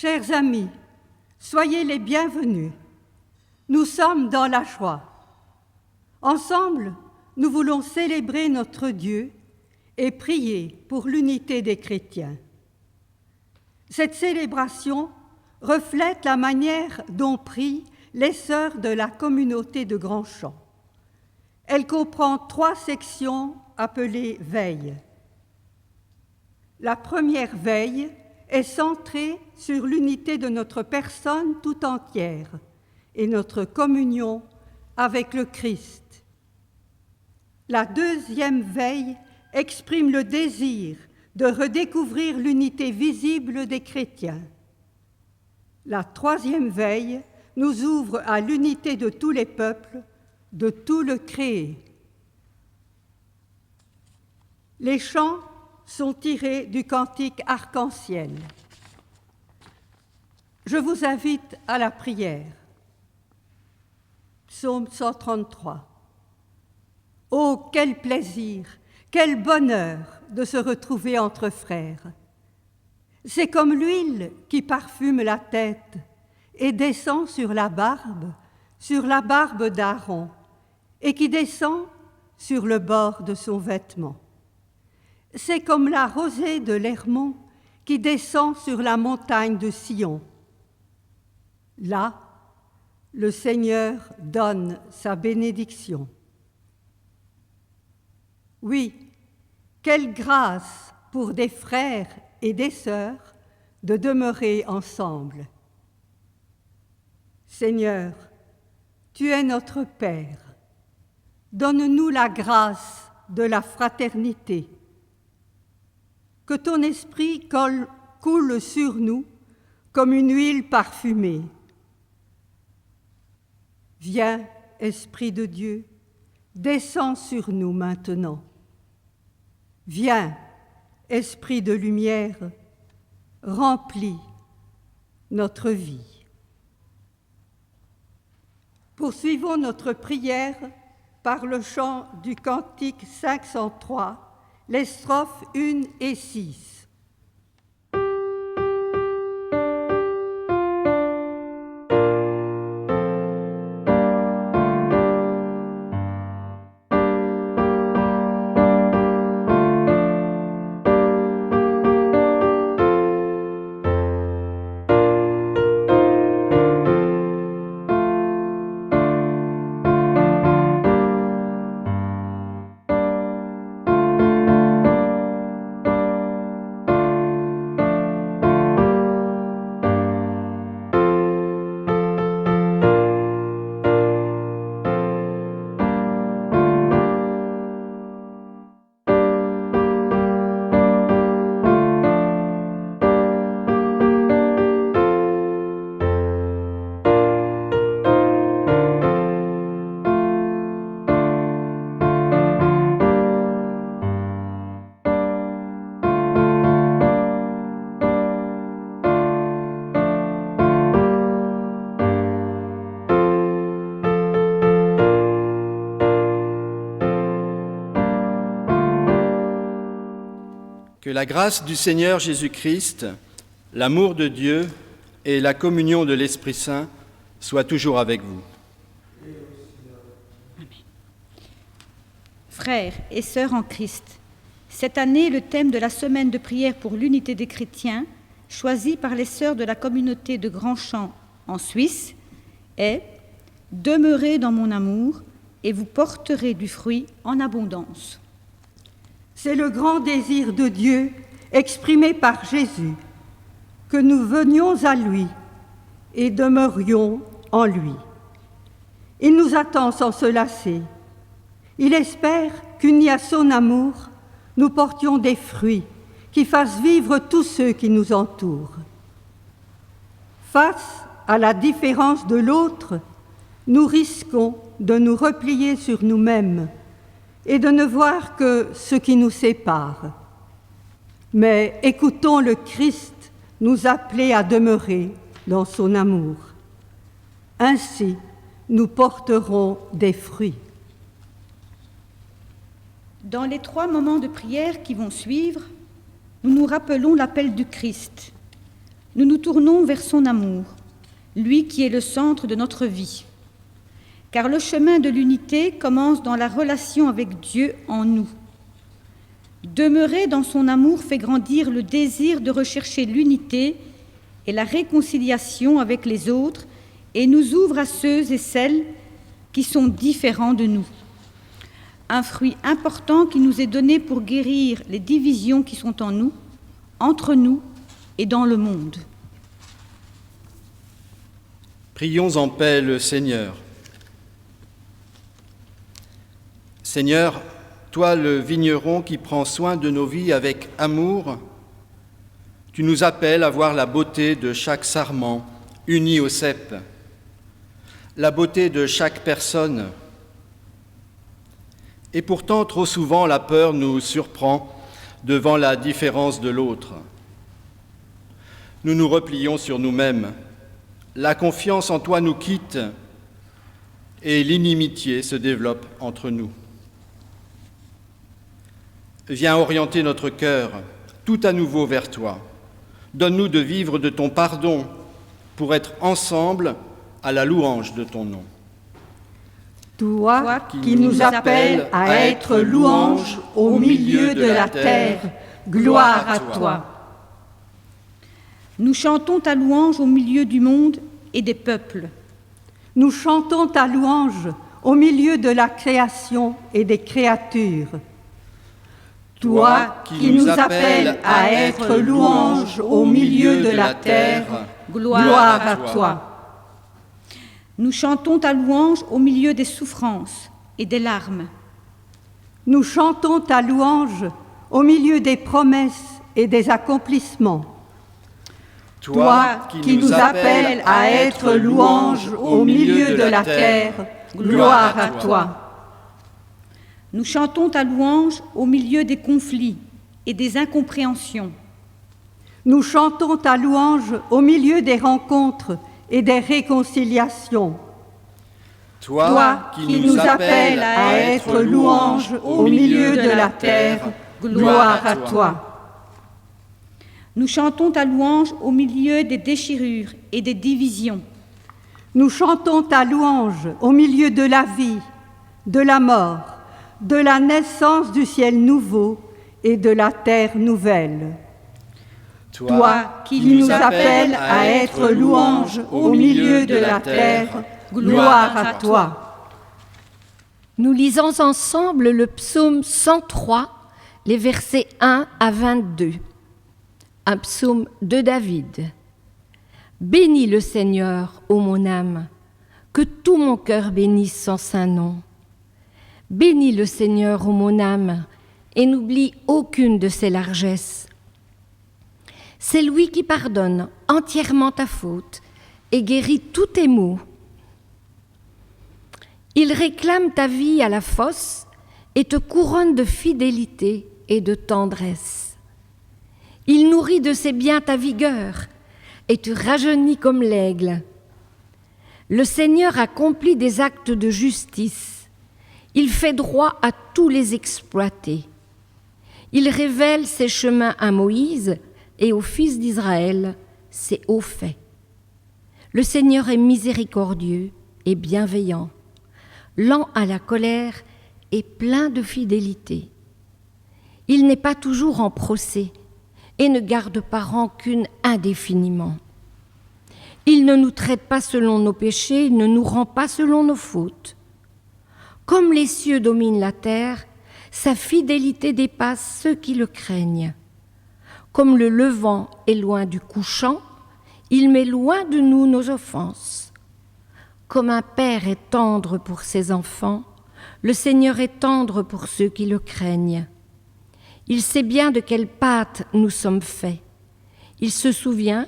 Chers amis, soyez les bienvenus. Nous sommes dans la joie. Ensemble, nous voulons célébrer notre Dieu et prier pour l'unité des chrétiens. Cette célébration reflète la manière dont prient les sœurs de la communauté de Grand-Champ. Elle comprend 3 sections appelées veilles. La première veille est centrée sur l'unité de notre personne tout entière et notre communion avec le Christ. La deuxième veille exprime le désir de redécouvrir l'unité visible des chrétiens. La troisième veille nous ouvre à l'unité de tous les peuples, de tout le créé. Les chants sont tirés du cantique arc-en-ciel. Je vous invite à la prière. Psaume 133. Oh, quel plaisir, quel bonheur de se retrouver entre frères. C'est comme l'huile qui parfume la tête et descend sur la barbe d'Aaron, et qui descend sur le bord de son vêtement. C'est comme la rosée de l'Hermon qui descend sur la montagne de Sion. Là, le Seigneur donne sa bénédiction. Oui, quelle grâce pour des frères et des sœurs de demeurer ensemble. Seigneur, tu es notre Père. Donne-nous la grâce de la fraternité. Que ton esprit coule sur nous comme une huile parfumée. Viens, Esprit de Dieu, descends sur nous maintenant. Viens, Esprit de lumière, remplis notre vie. Poursuivons notre prière par le chant du cantique 503, les strophes 1 et 6. Que la grâce du Seigneur Jésus-Christ, l'amour de Dieu et la communion de l'Esprit Saint soient toujours avec vous. Frères et sœurs en Christ, cette année, le thème de la semaine de prière pour l'unité des chrétiens, choisi par les sœurs de la communauté de Grand-Champ en Suisse, est « Demeurez dans mon amour et vous porterez du fruit en abondance ». C'est le grand désir de Dieu exprimé par Jésus, que nous venions à lui et demeurions en lui. Il nous attend sans se lasser. Il espère qu'unis à son amour, nous portions des fruits qui fassent vivre tous ceux qui nous entourent. Face à la différence de l'autre, nous risquons de nous replier sur nous-mêmes et de ne voir que ce qui nous sépare. Mais écoutons le Christ nous appeler à demeurer dans son amour. Ainsi, nous porterons des fruits. Dans les 3 moments de prière qui vont suivre, nous nous rappelons l'appel du Christ. nous nous tournons vers son amour, lui qui est le centre de notre vie. Car le chemin de l'unité commence dans la relation avec Dieu en nous. Demeurer dans son amour fait grandir le désir de rechercher l'unité et la réconciliation avec les autres et nous ouvre à ceux et celles qui sont différents de nous. Un fruit important qui nous est donné pour guérir les divisions qui sont en nous, entre nous et dans le monde. Prions en paix le Seigneur. Seigneur, toi le vigneron qui prends soin de nos vies avec amour, tu nous appelles à voir la beauté de chaque sarment uni au cep, la beauté de chaque personne. Et pourtant, trop souvent, la peur nous surprend devant la différence de l'autre. Nous nous replions sur nous-mêmes, la confiance en toi nous quitte et l'inimitié se développe entre nous. Viens orienter notre cœur tout à nouveau vers toi. Donne-nous de vivre de ton pardon pour être ensemble à la louange de ton nom. Toi qui nous appelles à être louange au milieu de la terre, gloire à toi. Nous chantons ta louange au milieu du monde et des peuples. Nous chantons ta louange au milieu de la création et des créatures. Toi qui nous appelles à être louange au milieu de la terre, gloire à toi. Nous chantons ta louange au milieu des souffrances et des larmes. Nous chantons ta louange au milieu des promesses et des accomplissements. Toi qui nous appelles à être louange au milieu de la terre, gloire à toi. Nous chantons ta louange au milieu des conflits et des incompréhensions. Nous chantons ta louange au milieu des rencontres et des réconciliations. Toi qui nous appelles à être louange au milieu de la terre, gloire à toi. Nous chantons ta louange au milieu des déchirures et des divisions. Nous chantons ta louange au milieu de la vie, de la mort, de la naissance du ciel nouveau et de la terre nouvelle. Toi qui nous appelles à être louange au milieu de la terre, gloire à toi. Nous lisons ensemble le psaume 103, les versets 1 à 22. Un psaume de David. Bénis le Seigneur, ô mon âme, que tout mon cœur bénisse son saint nom. Bénis le Seigneur, ô mon âme, et n'oublie aucune de ses largesses. C'est lui qui pardonne entièrement ta faute et guérit tous tes maux. Il réclame ta vie à la fosse et te couronne de fidélité et de tendresse. Il nourrit de ses biens ta vigueur et te rajeunit comme l'aigle. Le Seigneur accomplit des actes de justice. Il fait droit à tous les exploités. Il révèle ses chemins à Moïse et aux fils d'Israël ses hauts faits. Le Seigneur est miséricordieux et bienveillant, lent à la colère et plein de fidélité. Il n'est pas toujours en procès et ne garde pas rancune indéfiniment. Il ne nous traite pas selon nos péchés, il ne nous rend pas selon nos fautes. Comme les cieux dominent la terre, sa fidélité dépasse ceux qui le craignent. Comme le levant est loin du couchant, il met loin de nous nos offenses. Comme un père est tendre pour ses enfants, le Seigneur est tendre pour ceux qui le craignent. Il sait bien de quelle pâte nous sommes faits. Il se souvient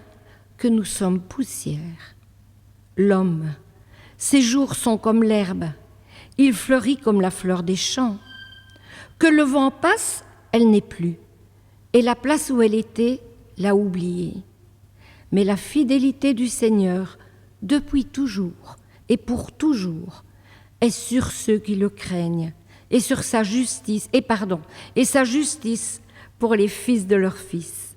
que nous sommes poussière. L'homme, ses jours sont comme l'herbe, il fleurit comme la fleur des champs. Que le vent passe, elle n'est plus, et la place où elle était l'a oubliée. Mais la fidélité du Seigneur, depuis toujours et pour toujours, est sur ceux qui le craignent, et sur sa justice, et sa justice pour les fils de leurs fils.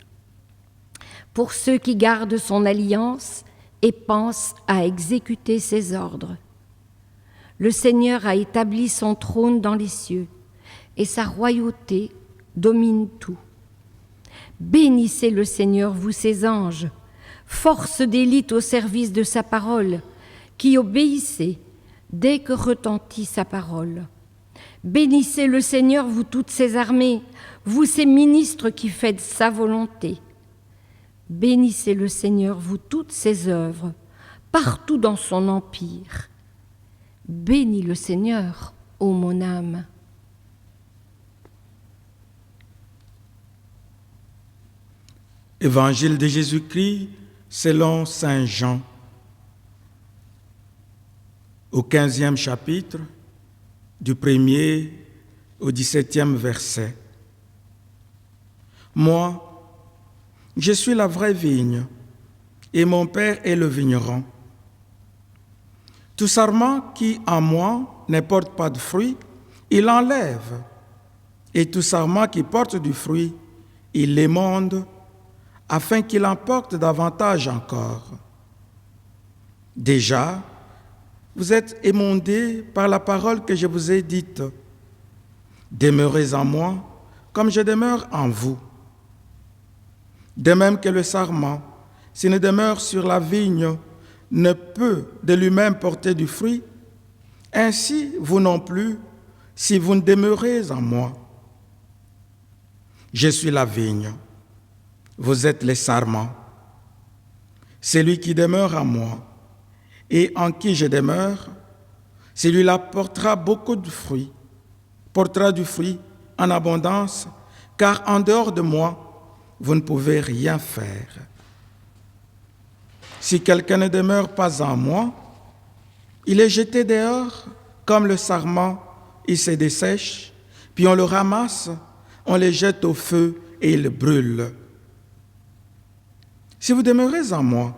pour ceux qui gardent son alliance et pensent à exécuter ses ordres. Le Seigneur a établi son trône dans les cieux, et sa royauté domine tout. Bénissez le Seigneur, vous ses anges, force d'élite au service de sa parole, qui obéissez dès que retentit sa parole. Bénissez le Seigneur, vous toutes ses armées, vous ses ministres qui faites sa volonté. Bénissez le Seigneur, vous toutes ses œuvres, partout dans son empire. Bénis le Seigneur, ô mon âme. Évangile de Jésus-Christ selon saint Jean. Au 15e chapitre, du 1er au 17e verset. Moi, je suis la vraie vigne, et mon Père est le vigneron. Tout sarment qui en moi ne porte pas de fruit, il l'enlève, et tout sarment qui porte du fruit, il l'émonde, afin qu'il en porte davantage encore. Déjà, vous êtes émondés par la parole que je vous ai dite. Demeurez en moi, comme je demeure en vous. De même que le sarment, s'il ne demeure sur la vigne, ne peut de lui-même porter du fruit, ainsi vous non plus, si vous ne demeurez en moi. Je suis la vigne, vous êtes les sarments. Celui qui demeure en moi et en qui je demeure, celui-là portera beaucoup de fruits, portera du fruit en abondance, car en dehors de moi, vous ne pouvez rien faire. Si quelqu'un ne demeure pas en moi, il est jeté dehors comme le sarment, il se dessèche, puis on le ramasse, on le jette au feu et il brûle. Si vous demeurez en moi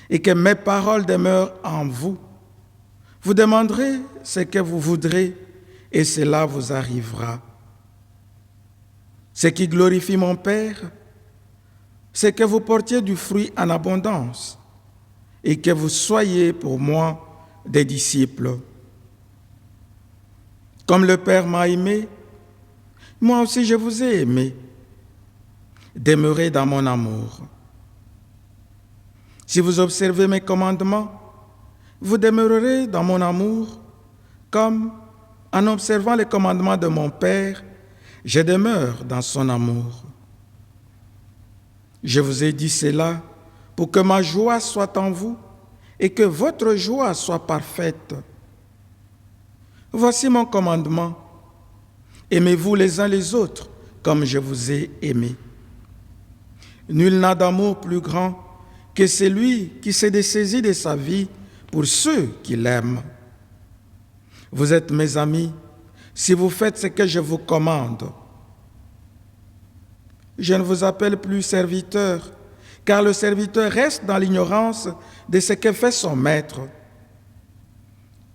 et que mes paroles demeurent en vous, vous demanderez ce que vous voudrez et cela vous arrivera. Ce qui glorifie mon Père, c'est que vous portiez du fruit en abondance et que vous soyez pour moi des disciples. Comme le Père m'a aimé, moi aussi je vous ai aimé. Demeurez dans mon amour. Si vous observez mes commandements, vous demeurerez dans mon amour, comme en observant les commandements de mon Père, je demeure dans son amour. Je vous ai dit cela pour que ma joie soit en vous et que votre joie soit parfaite. Voici mon commandement. Aimez-vous les uns les autres comme je vous ai aimés. Nul n'a d'amour plus grand que celui qui s'est dessaisi de sa vie pour ceux qui l'aiment. Vous êtes mes amis si vous faites ce que je vous commande. Je ne vous appelle plus serviteur, car le serviteur reste dans l'ignorance de ce que fait son maître.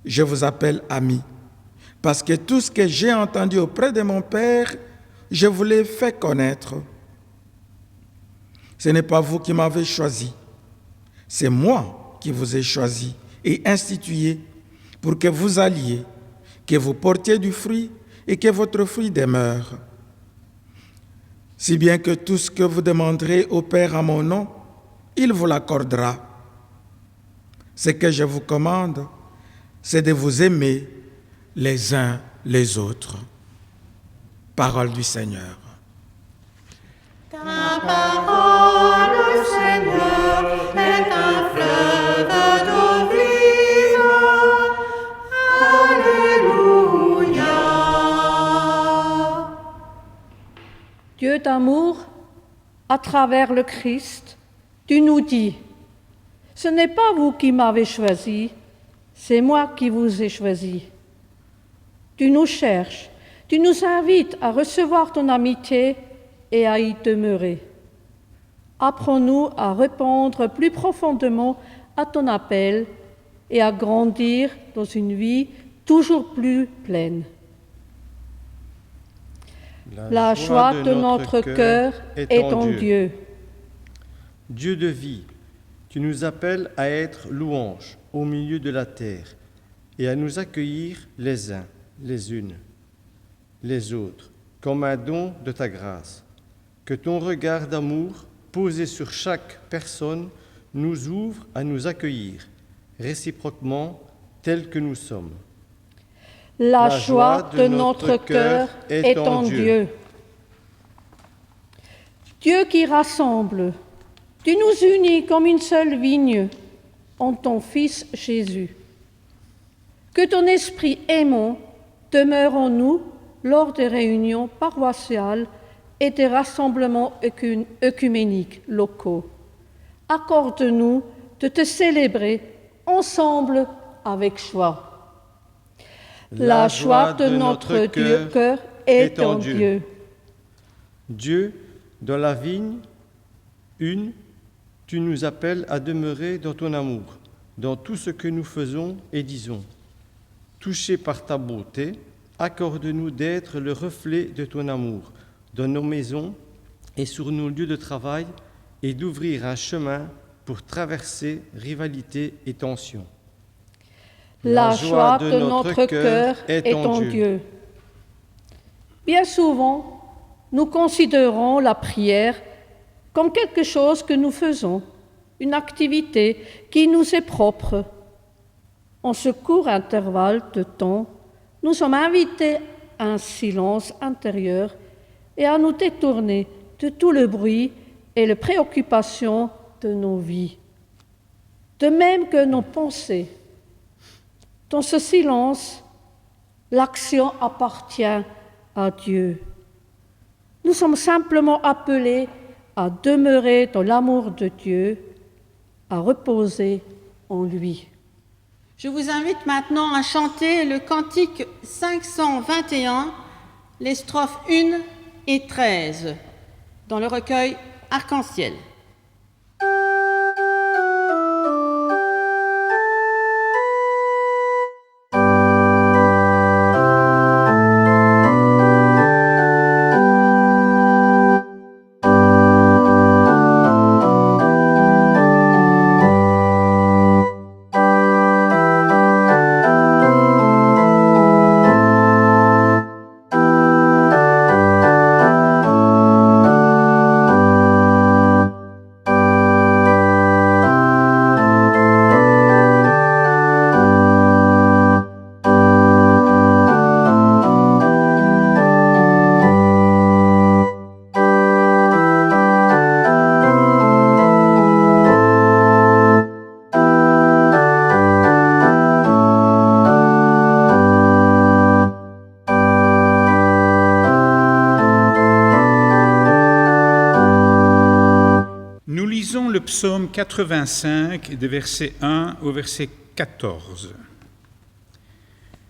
Je vous appelle ami, parce que tout ce que j'ai entendu auprès de mon Père, je vous l'ai fait connaître. Ce n'est pas vous qui m'avez choisi, c'est moi qui vous ai choisi et institué pour que vous alliez, que vous portiez du fruit et que votre fruit demeure. Si bien que tout ce que vous demanderez au Père en mon nom, il vous l'accordera. Ce que je vous commande, c'est de vous aimer les uns les autres. Parole du Seigneur. Ta parole, Seigneur, est un fleuve d'eau vive. Alléluia. Dieu d'amour, à travers le Christ, tu nous dis, ce n'est pas vous qui m'avez choisi, c'est moi qui vous ai choisi. Tu nous cherches, tu nous invites à recevoir ton amitié et à y demeurer. Apprends-nous à répondre plus profondément à ton appel et à grandir dans une vie toujours plus pleine. La joie de notre cœur est en Dieu. Dieu de vie, tu nous appelles à être louanges au milieu de la terre et à nous accueillir les uns, les unes, les autres, comme un don de ta grâce. Que ton regard d'amour posé sur chaque personne nous ouvre à nous accueillir réciproquement tels que nous sommes. La joie de notre cœur est en Dieu. Dieu qui rassemble, tu nous unis comme une seule vigne en ton Fils Jésus. Que ton esprit aimant demeure en nous lors des réunions paroissiales et des rassemblements œcuméniques locaux. Accorde-nous de te célébrer ensemble avec joie. La joie de notre cœur est en Dieu. Dieu, dans la vigne, une, tu nous appelles à demeurer dans ton amour, dans tout ce que nous faisons et disons. Touchés par ta beauté, accorde-nous d'être le reflet de ton amour dans nos maisons et sur nos lieux de travail et d'ouvrir un chemin pour traverser rivalité et tension. La joie de notre cœur est en Dieu. Bien souvent, nous considérons la prière comme quelque chose que nous faisons, une activité qui nous est propre. En ce court intervalle de temps, nous sommes invités à un silence intérieur et à nous détourner de tout le bruit et les préoccupations de nos vies. De même que nos pensées. Dans ce silence, l'action appartient à Dieu. Nous sommes simplement appelés à demeurer dans l'amour de Dieu, à reposer en lui. Je vous invite maintenant à chanter le cantique 521, les strophes 1 et 13, dans le recueil Arc-en-ciel. Psaume 85, de verset 1 au verset 14.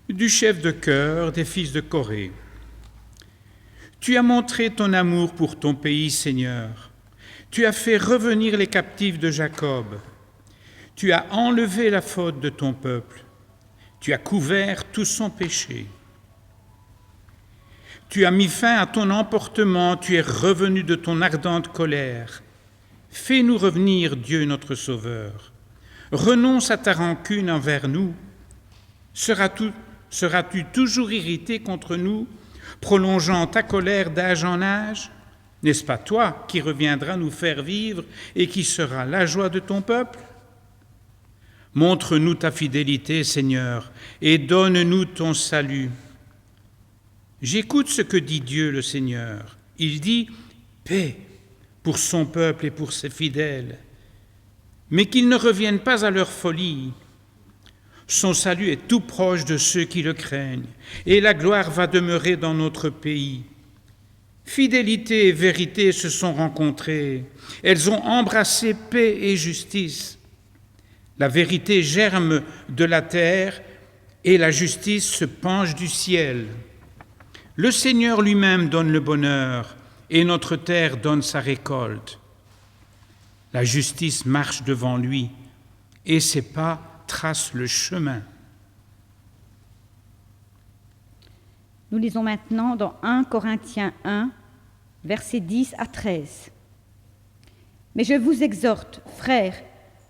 Du chef de chœur des fils de Corée. Tu as montré ton amour pour ton pays, Seigneur. Tu as fait revenir les captifs de Jacob. Tu as enlevé la faute de ton peuple. Tu as couvert tout son péché. Tu as mis fin à ton emportement. Tu es revenu de ton ardente colère. Fais-nous revenir, Dieu notre Sauveur. Renonce à ta rancune envers nous. Seras-tu toujours irrité contre nous, prolongeant ta colère d'âge en âge? N'est-ce pas toi qui reviendras nous faire vivre et qui sera la joie de ton peuple? Montre-nous ta fidélité, Seigneur, et donne-nous ton salut. J'écoute ce que dit Dieu le Seigneur. Il dit « paix » pour son peuple et pour ses fidèles, mais qu'ils ne reviennent pas à leur folie. Son salut est tout proche de ceux qui le craignent, et la gloire va demeurer dans notre pays. Fidélité et vérité se sont rencontrées, elles ont embrassé paix et justice. La vérité germe de la terre, et la justice se penche du ciel. Le Seigneur lui-même donne le bonheur, et notre terre donne sa récolte. La justice marche devant lui, et ses pas tracent le chemin. Nous lisons maintenant dans 1 Corinthiens 1, versets 10 à 13. Mais je vous exhorte, frères,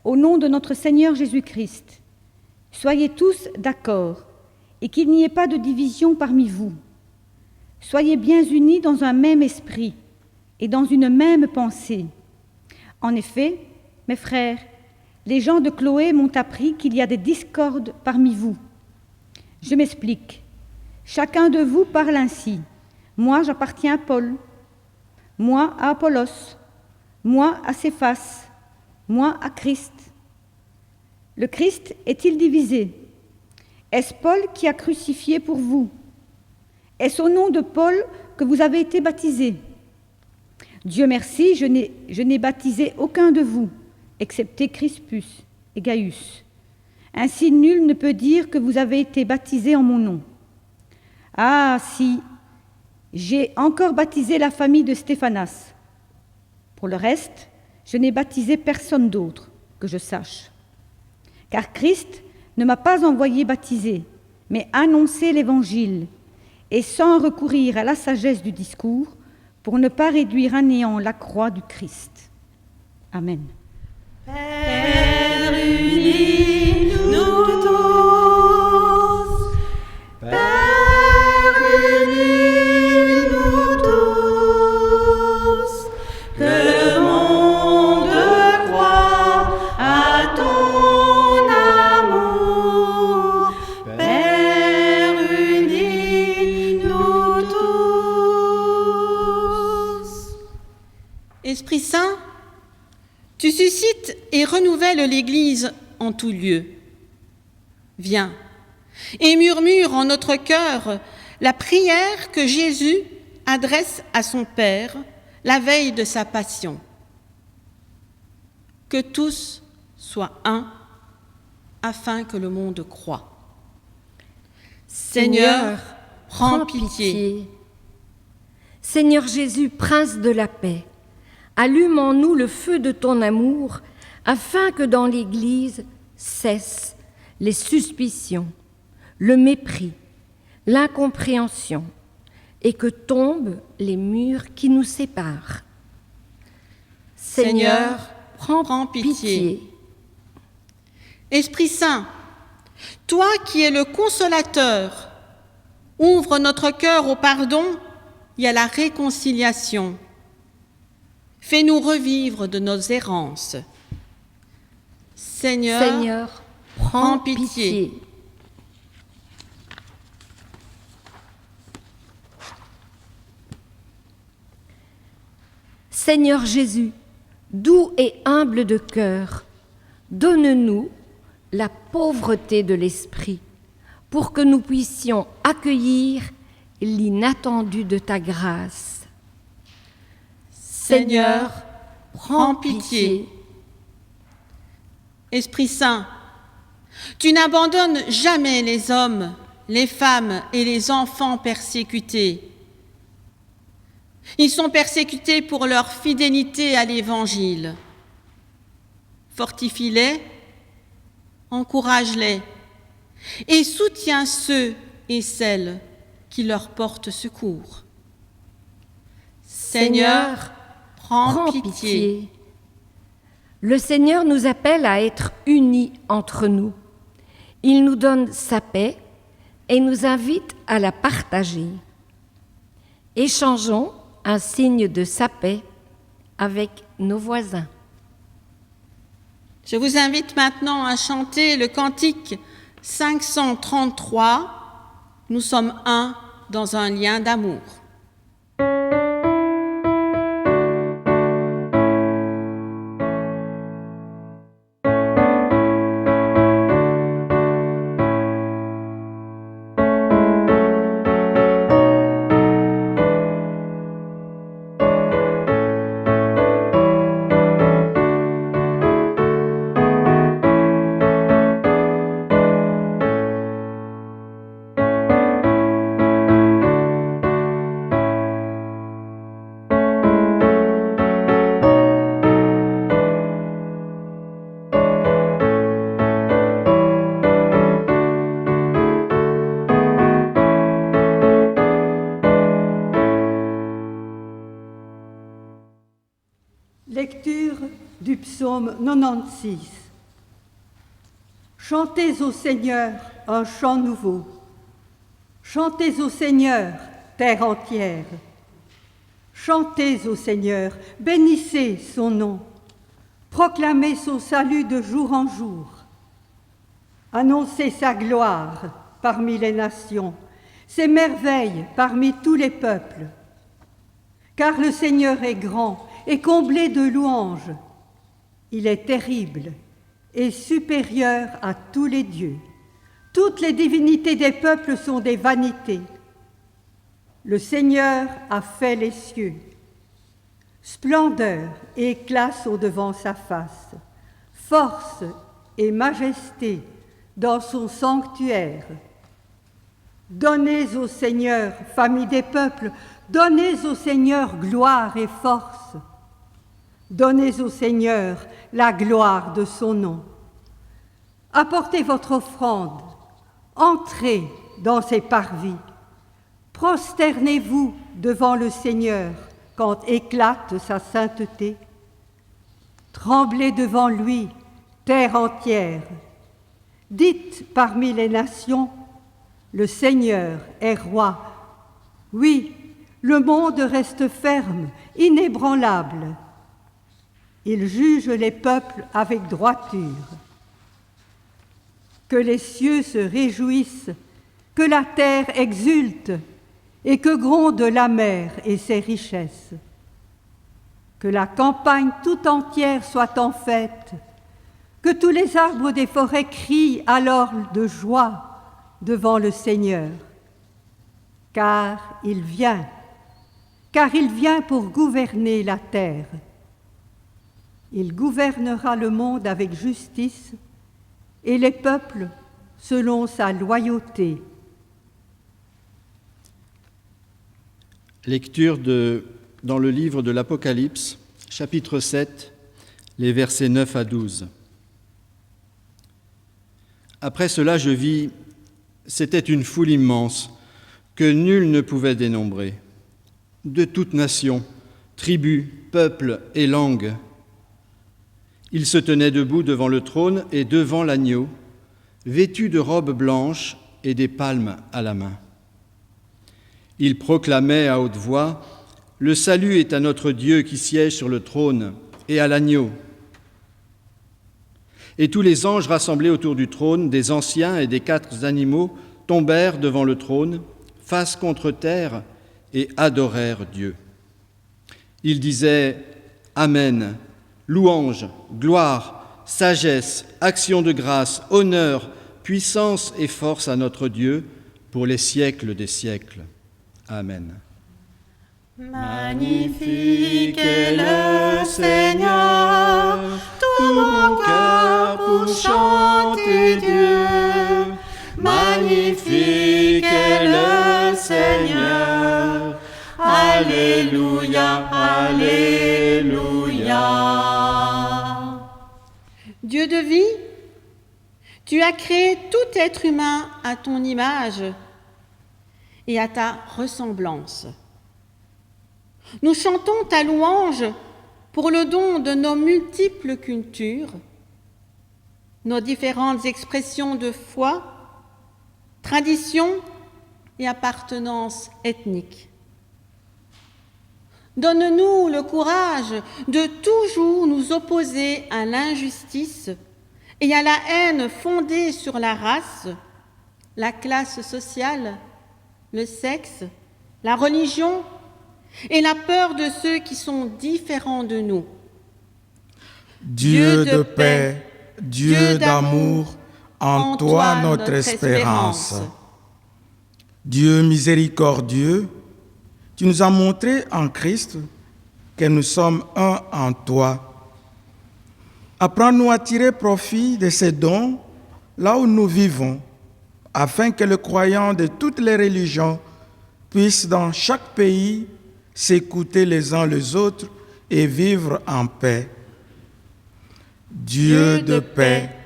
au nom de notre Seigneur Jésus-Christ, soyez tous d'accord et qu'il n'y ait pas de division parmi vous. Soyez bien unis dans un même esprit et dans une même pensée. En effet, mes frères, les gens de Chloé m'ont appris qu'il y a des discordes parmi vous. Je m'explique. Chacun de vous parle ainsi. Moi, j'appartiens à Paul. Moi, à Apollos. Moi, à Céphas. Moi, à Christ. Le Christ est-il divisé? Est-ce Paul qui a crucifié pour vous? Est-ce au nom de Paul que vous avez été baptisés? Dieu merci, je n'ai baptisé aucun de vous, excepté Crispus et Gaius. Ainsi, nul ne peut dire que vous avez été baptisés en mon nom. Ah, si, j'ai encore baptisé la famille de Stéphanas. Pour le reste, je n'ai baptisé personne d'autre, que je sache. Car Christ ne m'a pas envoyé baptiser, mais annoncer l'Évangile, et sans recourir à la sagesse du discours, pour ne pas réduire à néant la croix du Christ. Amen. Père, unis-nous tous. Père, unis-nous tous. Que le monde croie à ton amour. Père, unis-nous tous. Esprit Saint, tu suscites et renouvelles l'Église en tout lieu. Viens et murmure en notre cœur la prière que Jésus adresse à son Père la veille de sa passion. Que tous soient un, afin que le monde croie. Seigneur, prends pitié. Seigneur Jésus, Prince de la paix, allume en nous le feu de ton amour, afin que dans l'Église cessent les suspicions, le mépris, l'incompréhension, et que tombent les murs qui nous séparent. Seigneur, prends pitié. Esprit Saint, toi qui es le consolateur, ouvre notre cœur au pardon et à la réconciliation. Fais-nous revivre de nos errances. Seigneur, prends pitié. Seigneur Jésus, doux et humble de cœur, donne-nous la pauvreté de l'esprit pour que nous puissions accueillir l'inattendu de ta grâce. Seigneur, prends pitié. Esprit Saint, tu n'abandonnes jamais les hommes, les femmes et les enfants persécutés. Ils sont persécutés pour leur fidélité à l'Évangile. Fortifie-les, encourage-les et soutiens ceux et celles qui leur portent secours. Seigneur, prends pitié. Le Seigneur nous appelle à être unis entre nous. Il nous donne sa paix et nous invite à la partager. Échangeons un signe de sa paix avec nos voisins. Je vous invite maintenant à chanter le cantique 533. Nous sommes un dans un lien d'amour. Lecture du psaume 96. Chantez au Seigneur un chant nouveau. Chantez au Seigneur, terre entière. Chantez au Seigneur, bénissez son nom. Proclamez son salut de jour en jour. Annoncez sa gloire parmi les nations, ses merveilles parmi tous les peuples. Car le Seigneur est grand et comblé de louanges. Il est terrible et supérieur à tous les dieux. Toutes les divinités des peuples sont des vanités. Le Seigneur a fait les cieux. Splendeur et éclat sont devant sa face. Force et majesté dans son sanctuaire. Donnez au Seigneur, famille des peuples, donnez au Seigneur gloire et force. Donnez au Seigneur la gloire de son nom. Apportez votre offrande, entrez dans ses parvis. Prosternez-vous devant le Seigneur quand éclate sa sainteté. Tremblez devant lui, terre entière. Dites parmi les nations, le Seigneur est roi. Oui, le monde reste ferme, inébranlable. Il juge les peuples avec droiture. Que les cieux se réjouissent, que la terre exulte, et que gronde la mer et ses richesses. Que la campagne tout entière soit en fête, que tous les arbres des forêts crient alors de joie devant le Seigneur. Car il vient pour gouverner la terre. Il gouvernera le monde avec justice et les peuples selon sa loyauté. Lecture dans le livre de l'Apocalypse, chapitre 7, les versets 9 à 12. Après cela, je vis, c'était une foule immense que nul ne pouvait dénombrer, de toutes nations, tribus, peuples et langues. Ils se tenaient debout devant le trône et devant l'agneau, vêtus de robes blanches et des palmes à la main. Ils proclamaient à haute voix, « Le salut est à notre Dieu qui siège sur le trône et à l'agneau. » Et tous les anges rassemblés autour du trône, des anciens et des 4 animaux, tombèrent devant le trône, face contre terre, et adorèrent Dieu. Ils disaient « Amen, louange, gloire, sagesse, action de grâce, honneur, puissance et force à notre Dieu pour les siècles des siècles. Amen. » Magnifique est le Seigneur, tout mon cœur pour chanter Dieu. Magnifique est le Seigneur, Alléluia, Alléluia. Dieu de vie, tu as créé tout être humain à ton image et à ta ressemblance. Nous chantons ta louange pour le don de nos multiples cultures, nos différentes expressions de foi, traditions et appartenance ethnique. Donne-nous le courage de toujours nous opposer à l'injustice et à la haine fondée sur la race, la classe sociale, le sexe, la religion et la peur de ceux qui sont différents de nous. Dieu de paix, Dieu d'amour, en toi notre espérance. Dieu miséricordieux, tu nous as montré en Christ que nous sommes un en toi. Apprends-nous à tirer profit de ces dons là où nous vivons, afin que les croyants de toutes les religions puissent dans chaque pays s'écouter les uns les autres et vivre en paix. Dieu de paix,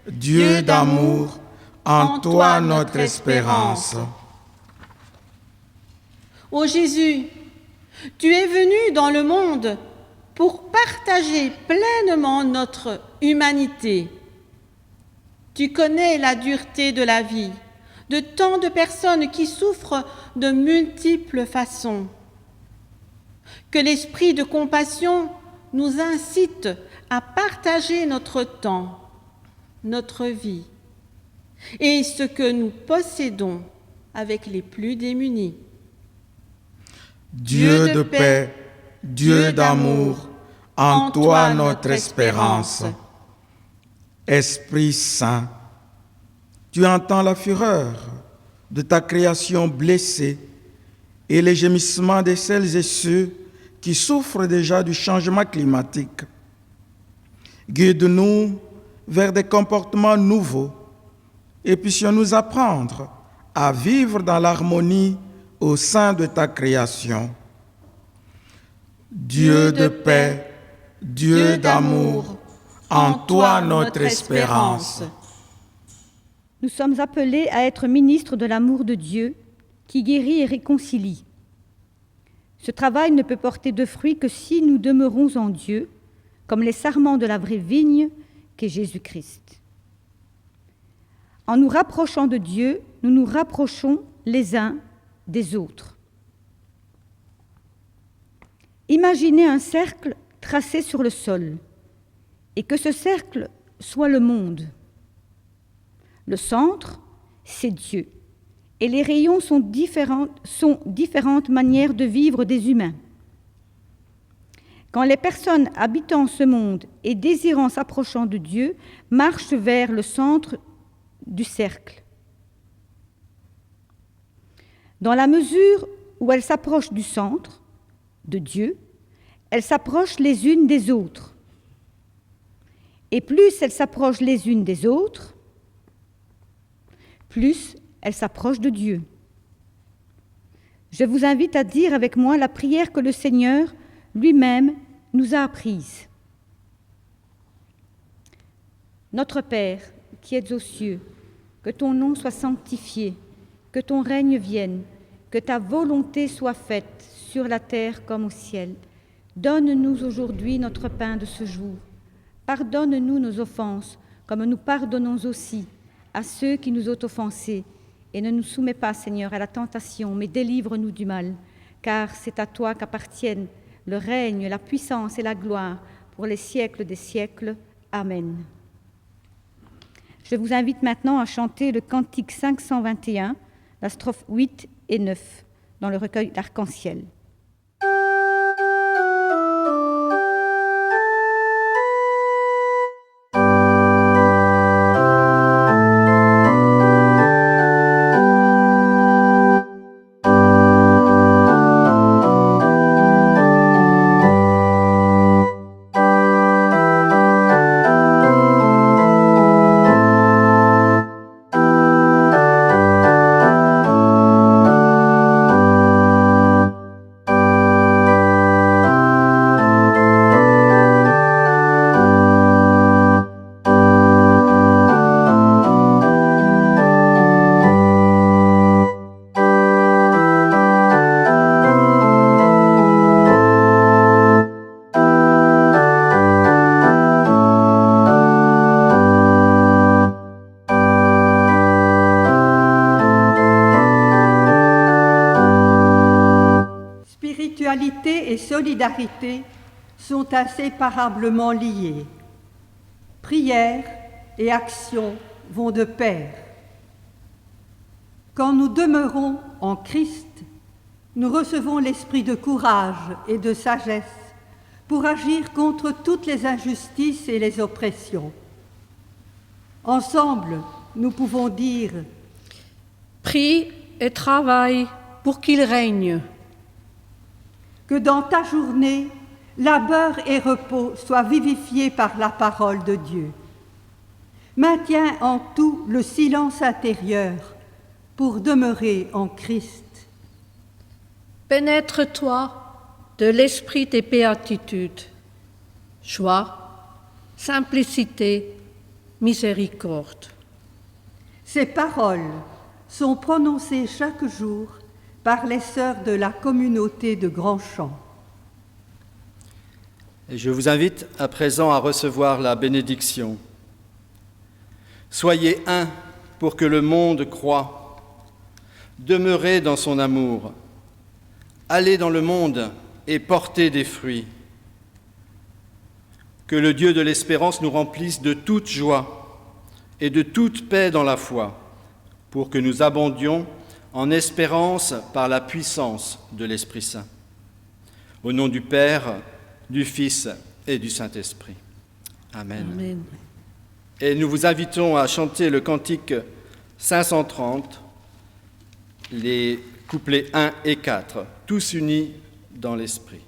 Dieu d'amour, en toi notre espérance. Ô Jésus, tu es venu dans le monde pour partager pleinement notre humanité. Tu connais la dureté de la vie, de tant de personnes qui souffrent de multiples façons. Que l'esprit de compassion nous incite à partager notre temps, notre vie et ce que nous possédons avec les plus démunis. Dieu de paix, Dieu d'amour, en toi notre espérance. Esprit Saint, tu entends la fureur de ta création blessée et les gémissements de celles et ceux qui souffrent déjà du changement climatique. Guide-nous vers des comportements nouveaux et puissions-nous apprendre à vivre dans l'harmonie au sein de ta création. Dieu de paix, Dieu d'amour, en toi notre espérance. Nous sommes appelés à être ministres de l'amour de Dieu qui guérit et réconcilie. Ce travail ne peut porter de fruits que si nous demeurons en Dieu, comme les sarments de la vraie vigne qu'est Jésus-Christ. En nous rapprochant de Dieu, nous nous rapprochons les uns des autres. Imaginez un cercle tracé sur le sol et que ce cercle soit le monde. Le centre, c'est Dieu et les rayons sont différentes manières de vivre des humains. Quand les personnes habitant ce monde et désirant s'approchant de Dieu marchent vers le centre du cercle, dans la mesure où elles s'approchent du centre, de Dieu, elles s'approchent les unes des autres. Et plus elles s'approchent les unes des autres, plus elles s'approchent de Dieu. Je vous invite à dire avec moi la prière que le Seigneur lui-même nous a apprise. Notre Père, qui êtes aux cieux, que ton nom soit sanctifié, que ton règne vienne, que ta volonté soit faite sur la terre comme au ciel. Donne-nous aujourd'hui notre pain de ce jour. Pardonne-nous nos offenses, comme nous pardonnons aussi à ceux qui nous ont offensés. Et ne nous soumets pas, Seigneur, à la tentation, mais délivre-nous du mal, car c'est à toi qu'appartiennent le règne, la puissance et la gloire pour les siècles des siècles. Amen. Je vous invite maintenant à chanter le cantique 521, la strophe 8 et 9, dans le recueil d'Arc-en-Ciel. Spiritualité et solidarité sont inséparablement liées. Prière et action vont de pair. Quand nous demeurons en Christ, nous recevons l'esprit de courage et de sagesse pour agir contre toutes les injustices et les oppressions. Ensemble, nous pouvons dire « Prie et travaille pour qu'il règne ». Que dans ta journée, labeur et repos soient vivifiés par la parole de Dieu. Maintiens en tout le silence intérieur pour demeurer en Christ. Pénètre-toi de l'esprit des béatitudes, joie, simplicité, miséricorde. Ces paroles sont prononcées chaque jour par les sœurs de la communauté de Grand Champ. Et je vous invite à présent à recevoir la bénédiction. Soyez un pour que le monde croie. Demeurez dans son amour. Allez dans le monde et portez des fruits. Que le Dieu de l'espérance nous remplisse de toute joie et de toute paix dans la foi, pour que nous abondions en espérance par la puissance de l'Esprit Saint. Au nom du Père, du Fils et du Saint-Esprit. Amen. Amen. Et nous vous invitons à chanter le cantique 530, les couplets 1 et 4, tous unis dans l'Esprit.